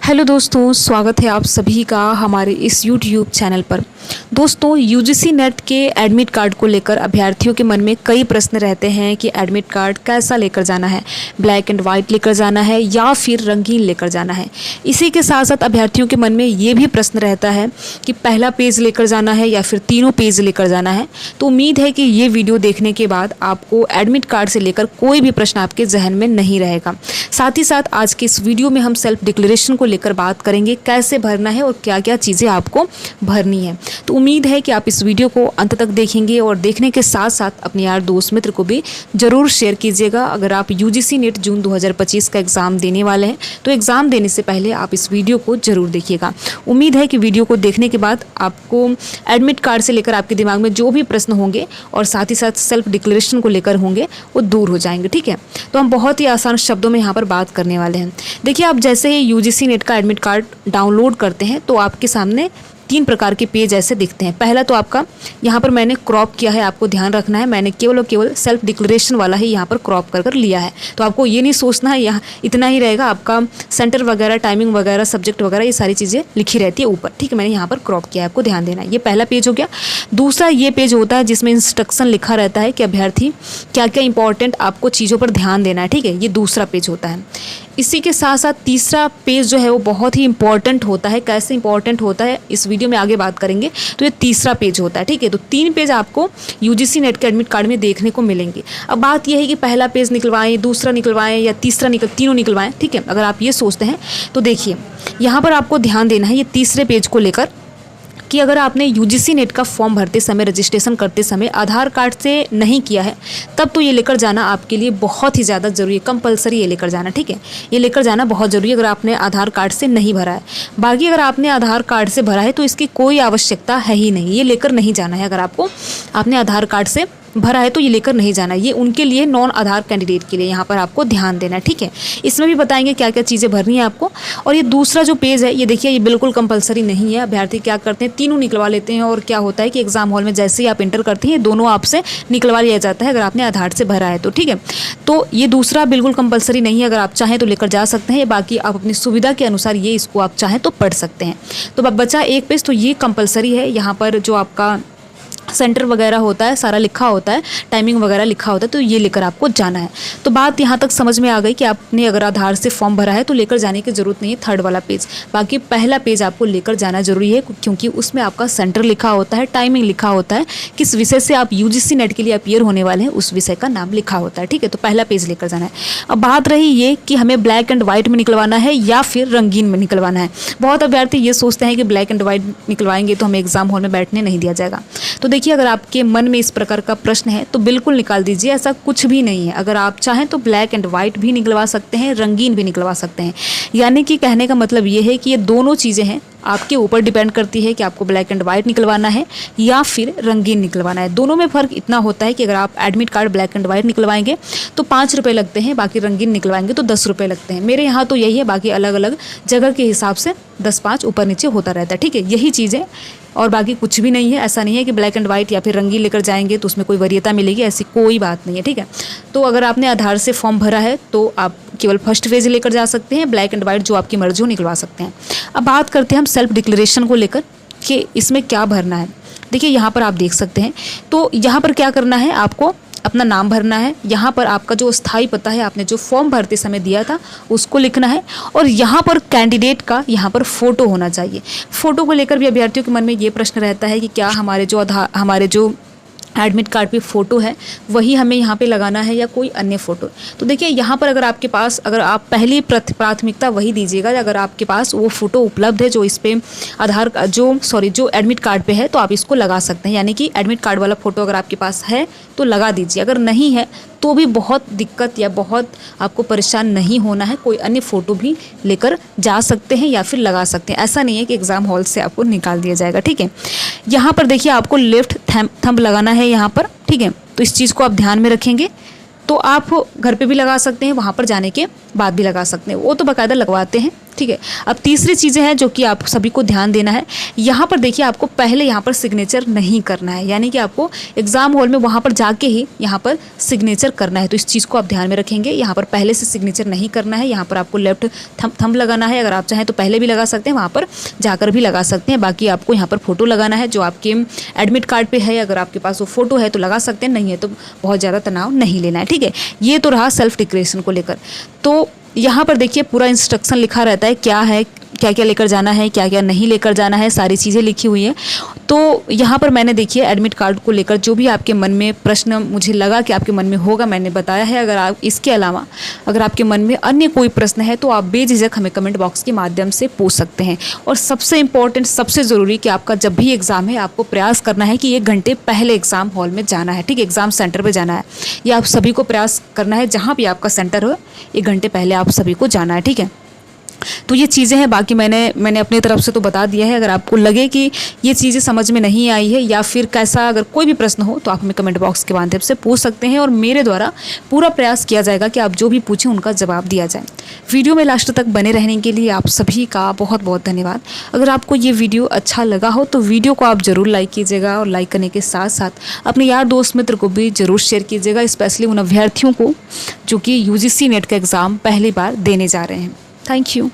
Hello दोस्तों, स्वागत है आप सभी का हमारे इस YouTube चैनल पर। दोस्तों, यूजीसी नेट के एडमिट कार्ड को लेकर अभ्यर्थियों के मन में कई प्रश्न रहते हैं कि एडमिट कार्ड कैसा लेकर जाना है, ब्लैक एंड वाइट लेकर जाना है या फिर रंगीन लेकर जाना है। इसी के साथ साथ अभ्यर्थियों के मन में ये भी प्रश्न रहता है कि पहला पेज लेकर जाना है या फिर तीनों पेज लेकर जाना है। तो उम्मीद है कि ये वीडियो देखने के बाद आपको एडमिट कार्ड से लेकर कोई भी प्रश्न आपके जहन में नहीं रहेगा। साथ ही साथ आज के इस वीडियो में हम सेल्फ डिक्लेरेशन को लेकर बात करेंगे, कैसे भरना है और क्या क्या चीज़ें आपको भरनी है। तो उम्मीद है कि आप इस वीडियो को अंत तक देखेंगे और देखने के साथ साथ अपने यार दोस्त मित्र को भी ज़रूर शेयर कीजिएगा। अगर आप यूजीसी नेट जून 2025 का एग्ज़ाम देने वाले हैं तो एग्ज़ाम देने से पहले आप इस वीडियो को ज़रूर देखिएगा। उम्मीद है कि वीडियो को देखने के बाद आपको एडमिट कार्ड से लेकर आपके दिमाग में जो भी प्रश्न होंगे और साथ ही साथ सेल्फ डिक्लेरेशन को लेकर होंगे वो दूर हो जाएंगे। ठीक है, तो हम बहुत ही आसान शब्दों में यहाँ पर बात करने वाले हैं। देखिए, आप जैसे ही यूजीसी नेट का एडमिट कार्ड डाउनलोड करते हैं तो आपके सामने 3 प्रकार के पेज ऐसे दिखते हैं। पहला तो आपका यहाँ पर मैंने क्रॉप किया है, आपको ध्यान रखना है, मैंने केवल और केवल सेल्फ डिक्लेरेशन वाला ही यहाँ पर क्रॉप कर लिया है। तो आपको ये नहीं सोचना है यहाँ इतना ही रहेगा, आपका सेंटर वगैरह, टाइमिंग वगैरह, सब्जेक्ट वगैरह ये सारी चीज़ें लिखी रहती है ऊपर। ठीक है, मैंने यहाँ पर क्रॉप किया है, आपको ध्यान देना है। ये पहला पेज हो गया। दूसरा ये पेज होता है जिसमें इंस्ट्रक्शन लिखा रहता है कि अभ्यर्थी क्या क्या इंपॉर्टेंट आपको चीज़ों पर ध्यान देना है। ठीक है, ये दूसरा पेज होता है। इसी के साथ साथ तीसरा पेज जो है वो बहुत ही इंपॉर्टेंट होता है। कैसे इंपॉर्टेंट होता है इस वीडियो में आगे बात करेंगे। तो ये तीसरा पेज होता है। ठीक है, तो 3 पेज आपको यूजीसी नेट के एडमिट कार्ड में देखने को मिलेंगे। अब बात यह है कि पहला पेज निकलवाएं, दूसरा निकलवाएं या तीनों निकलवाएं। ठीक है, अगर आप ये सोचते हैं तो देखिए यहाँ पर आपको ध्यान देना है ये तीसरे पेज को लेकर कि अगर आपने यूजीसी नेट का फॉर्म भरते समय, रजिस्ट्रेशन करते समय आधार कार्ड से नहीं किया है तब तो ये लेकर जाना आपके लिए बहुत ही ज़्यादा ज़रूरी है, कंपलसरी ये लेकर जाना। ठीक है, ये लेकर जाना बहुत ज़रूरी है अगर आपने आधार कार्ड से नहीं भरा है। बाकी अगर आपने आधार कार्ड से भरा है तो इसकी कोई आवश्यकता है ही नहीं, ये लेकर नहीं जाना है। अगर आपने आधार कार्ड से भरा है तो ये लेकर नहीं जाना, ये उनके लिए नॉन आधार कैंडिडेट के लिए यहाँ पर आपको ध्यान देना है। ठीक है, इसमें भी बताएंगे क्या क्या चीज़ें भरनी है आपको। और ये दूसरा जो पेज है ये देखिए, ये बिल्कुल कंपलसरी नहीं है। अभ्यर्थी क्या करते हैं, तीनों निकलवा लेते हैं और क्या होता है कि एग्जाम हॉल में जैसे ही आप इंटर करते हैं दोनों आपसे निकलवा लिया जाता है अगर आपने आधार से भरा है तो। ठीक है, तो ये दूसरा बिल्कुल कंपलसरी नहीं है, अगर आप चाहें तो लेकर जा सकते हैं, बाकी आप अपनी सुविधा के अनुसार ये इसको आप चाहें तो पढ़ सकते हैं। तो अब बचा एक पेज, तो ये कंपलसरी है। यहाँ पर जो आपका सेंटर वगैरह होता है सारा लिखा होता है, टाइमिंग वगैरह लिखा होता है, तो ये लेकर आपको जाना है। तो बात यहाँ तक समझ में आ गई कि आपने अगर आधार से फॉर्म भरा है तो लेकर जाने की ज़रूरत नहीं है थर्ड वाला पेज। बाकी पहला पेज आपको लेकर जाना जरूरी है क्योंकि उसमें आपका सेंटर लिखा होता है, टाइमिंग लिखा होता है, किस विषय से आप यूजीसी नेट के लिए अपीयर होने वाले हैं उस विषय का नाम लिखा होता है। ठीक है, तो पहला पेज लेकर जाना है। अब बात रही ये कि हमें ब्लैक एंड वाइट में निकलवाना है या फिर रंगीन में निकलवाना है। बहुत अभ्यर्थी ये सोचते हैं कि ब्लैक एंड वाइट निकलवाएंगे तो हमें एग्जाम हॉल में बैठने नहीं दिया जाएगा। तो देखिए, अगर आपके मन में इस प्रकार का प्रश्न है तो बिल्कुल निकाल दीजिए, ऐसा कुछ भी नहीं है। अगर आप चाहें तो ब्लैक एंड वाइट भी निकलवा सकते हैं, रंगीन भी निकलवा सकते हैं। यानी कि कहने का मतलब ये है कि ये दोनों चीज़ें हैं, आपके ऊपर डिपेंड करती है कि आपको ब्लैक एंड वाइट निकलवाना है या फिर रंगीन निकलवाना है। दोनों में फ़र्क इतना होता है कि अगर आप admit card black and white निकलवाएंगे तो 5 रुपये लगते हैं, बाकी रंगीन निकलवाएंगे तो 10 रुपये लगते हैं। मेरे यहाँ तो यही है, बाकी अलग अलग जगह के हिसाब से 10-5 ऊपर नीचे होता रहता है। ठीक है, यही चीज़ है और बाकी कुछ भी नहीं है। ऐसा नहीं है कि ब्लैक एंड वाइट या फिर रंगीन लेकर जाएंगे तो उसमें कोई वरीयता मिलेगी, ऐसी कोई बात नहीं है। ठीक है, तो अगर आपने आधार से फॉर्म भरा है तो आप केवल फर्स्ट पेज लेकर जा सकते हैं, ब्लैक एंड वाइट जो आपकी मर्जी हो निकलवा सकते हैं। अब बात करते हैं हम सेल्फ डिक्लेरेशन को लेकर कि इसमें क्या भरना है। देखिए, यहाँ पर आप देख सकते हैं, तो यहाँ पर क्या करना है, आपको अपना नाम भरना है। यहाँ पर आपका जो स्थायी पता है, आपने जो फॉर्म भरते समय दिया था उसको लिखना है। और यहाँ पर कैंडिडेट का यहाँ पर फ़ोटो होना चाहिए। फ़ोटो को लेकर भी अभ्यर्थियों के मन में ये प्रश्न रहता है कि क्या हमारे जो एडमिट कार्ड पे फ़ोटो है वही हमें यहाँ पे लगाना है या कोई अन्य फ़ोटो। तो देखिए, यहाँ पर अगर आप पहली प्राथमिकता वही दीजिएगा अगर आपके पास वो फ़ोटो उपलब्ध है जो इस पे जो एडमिट कार्ड पे है तो आप इसको लगा सकते हैं। यानी कि एडमिट कार्ड वाला फ़ोटो अगर आपके पास है तो लगा दीजिए, अगर नहीं है तो भी बहुत दिक्कत या बहुत आपको परेशान नहीं होना है, कोई अन्य फ़ोटो भी लेकर जा सकते हैं या फिर लगा सकते हैं। ऐसा नहीं है कि एग्ज़ाम हॉल से आपको निकाल दिया जाएगा। ठीक है, यहाँ पर देखिए आपको लेफ्ट थंब लगाना है यहाँ पर। ठीक है, तो इस चीज़ को आप ध्यान में रखेंगे। तो आप घर पे भी लगा सकते हैं, वहाँ पर जाने के बाद भी लगा सकते हैं, वो तो बाकायदा लगवाते हैं, ठीक है। अब तीसरी चीज़ें हैं जो कि आप सभी को ध्यान देना है। यहाँ पर देखिए आपको पहले यहाँ पर सिग्नेचर नहीं करना है, यानी कि आपको एग्ज़ाम हॉल में वहाँ पर जाके ही यहाँ पर सिग्नेचर करना है। तो इस चीज़ को आप ध्यान में रखेंगे, यहाँ पर पहले से सिग्नेचर नहीं करना है। यहाँ पर आपको लेफ्ट थंब लगाना है, अगर आप चाहें तो पहले भी लगा सकते हैं, वहाँ पर जाकर भी लगा सकते हैं। बाकी आपको यहाँ पर फ़ोटो लगाना है जो आपके एडमिट कार्ड पर है, अगर आपके पास वो फ़ोटो है तो लगा सकते हैं, नहीं है तो बहुत ज़्यादा तनाव नहीं लेना है, ठीक है। ये तो रहा सेल्फ डिक्लेरेशन को लेकर। तो यहाँ पर देखिए पूरा इंस्ट्रक्शन लिखा रहता है, क्या क्या लेकर जाना है, क्या क्या नहीं लेकर जाना है, सारी चीज़ें लिखी हुई हैं। तो यहाँ पर मैंने देखिए एडमिट कार्ड को लेकर जो भी आपके मन में प्रश्न मुझे लगा कि आपके मन में होगा, मैंने बताया है। अगर आप इसके अलावा अगर आपके मन में अन्य कोई प्रश्न है तो आप बेझिझक हमें कमेंट बॉक्स के माध्यम से पूछ सकते हैं। और सबसे इम्पॉर्टेंट, सबसे ज़रूरी कि आपका जब भी एग्ज़ाम है आपको प्रयास करना है कि 1 घंटे पहले एग्ज़ाम हॉल में जाना है, ठीक है, एग्ज़ाम सेंटर पर जाना है। ये आप सभी को प्रयास करना है, जहाँ भी आपका सेंटर हो 1 घंटे पहले आप सभी को जाना है, ठीक है। तो ये चीज़ें हैं, बाकी मैंने अपनी तरफ से तो बता दिया है। अगर आपको लगे कि ये चीज़ें समझ में नहीं आई है या फिर कैसा अगर कोई भी प्रश्न हो तो आप हमें कमेंट बॉक्स के माध्यम से पूछ सकते हैं और मेरे द्वारा पूरा प्रयास किया जाएगा कि आप जो भी पूछें उनका जवाब दिया जाए। वीडियो में लास्ट तक बने रहने के लिए आप सभी का बहुत बहुत धन्यवाद। अगर आपको ये वीडियो अच्छा लगा हो तो वीडियो को आप ज़रूर लाइक कीजिएगा और लाइक करने के साथ साथ अपने यार दोस्त मित्र को भी ज़रूर शेयर कीजिएगा, स्पेशली उन अभ्यर्थियों को जो कि UGC नेट का एग्ज़ाम पहली बार देने जा रहे हैं। Thank you.